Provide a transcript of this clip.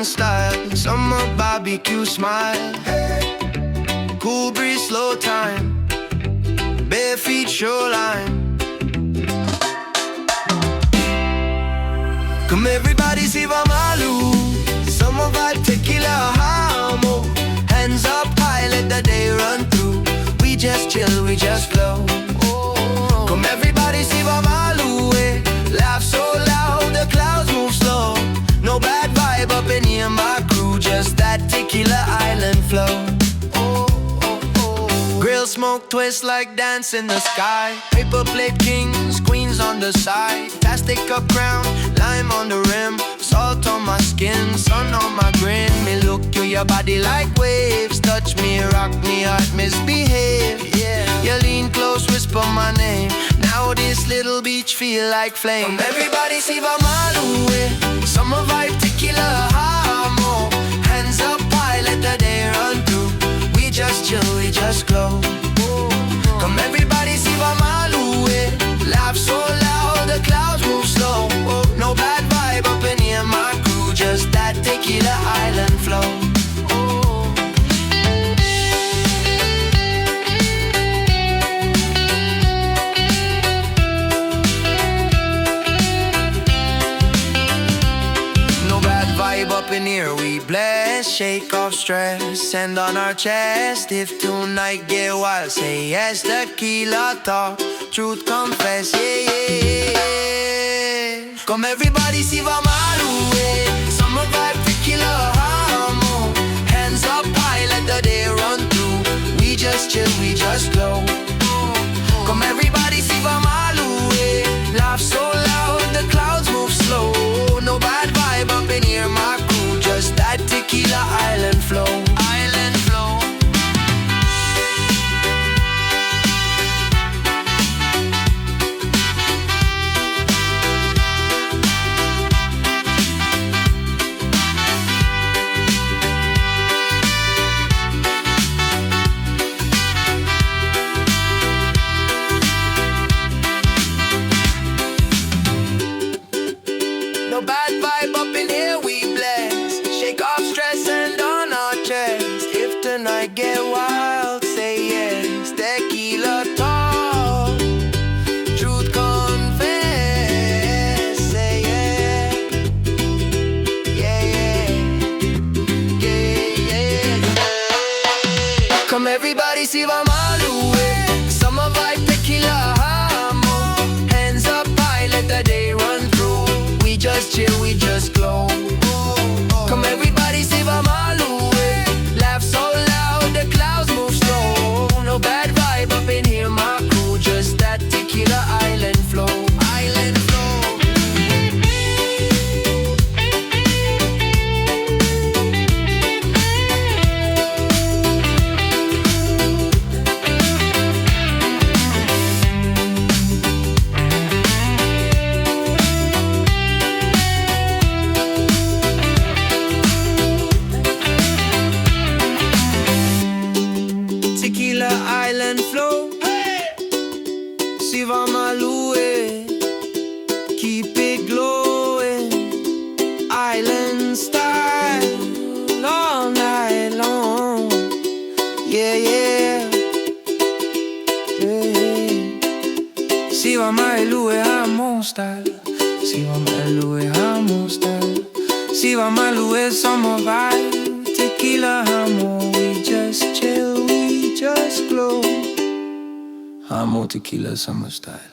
island style. Summer barbecue smile. Cool breeze, slow time. Bare feet, shoreline. Come everybody, si va malu. Summer vibe, tequila, hamo. Hands up high, let the day run through. We just chill, we just flow. Come everybody, si va malu, eh. Laugh so loud, the clouds move slow. No bad vibe up in here, my crew. Just that tequila island flow. Grill smoke twist like dance in the sky. Paper plate kings, queens on the side. Plastic cup crown, lime on the rim. Salt on my skin, sun on my grin. Me look to your body like waves. Touch me, rock me, heart misbehave. Yeah, you lean close, whisper my name. Now this little beach feel like flame. Come everybody, si va malu, eh. Summer vibe, tequila, hamo. Hands up high, let the day run through. We just chill, we just glow. Come everybody, si va malu, eh. Laugh so loud, the clouds move slow. No bad vibe up in here, my crew. Just that tequila island flow. No bad vibe up in here, we bless. Shake off stress, hand on our chest. If tonight get wild, say yes. Tequila talk, truth confess, yeah, yeah, yeah. Come everybody, si va malu, eh. Summer vibe, tequila, hamo. Hands up high, let the day run through. We just chill, we just glow. Come everybody, si va malu, eh. Laugh so loud, the clouds move slow. No bad vibe up in here, my crew. Just that tequila island flow. Island flow. No bad vibe up in here, we bless. Shake off stress and on our chest. If tonight get wild, say yes. Tequila talk, truth confess, say yeah. Yeah, yeah, yeah, yeah. Come everybody, si va malu, eh. Summer vibe, tequila, hamo. Hands up high, let the day run through. We just chill, we just glow. Come everybody, si va malu, eh. Laugh so loud, the clouds move slow. No bad vibe up in here, my crew. Just that tequila island flow. Island flow. Tequila island flow, si va malu, eh. Keep it glowing, island style, all night long. Yeah, yeah, yeah. Si va malu, eh, hamo style. Si va malu, eh, hamo style. Si va malu, eh, summer vibe, tequila, hamo. We just chill, we just glow. Hamo, tequila, summer style.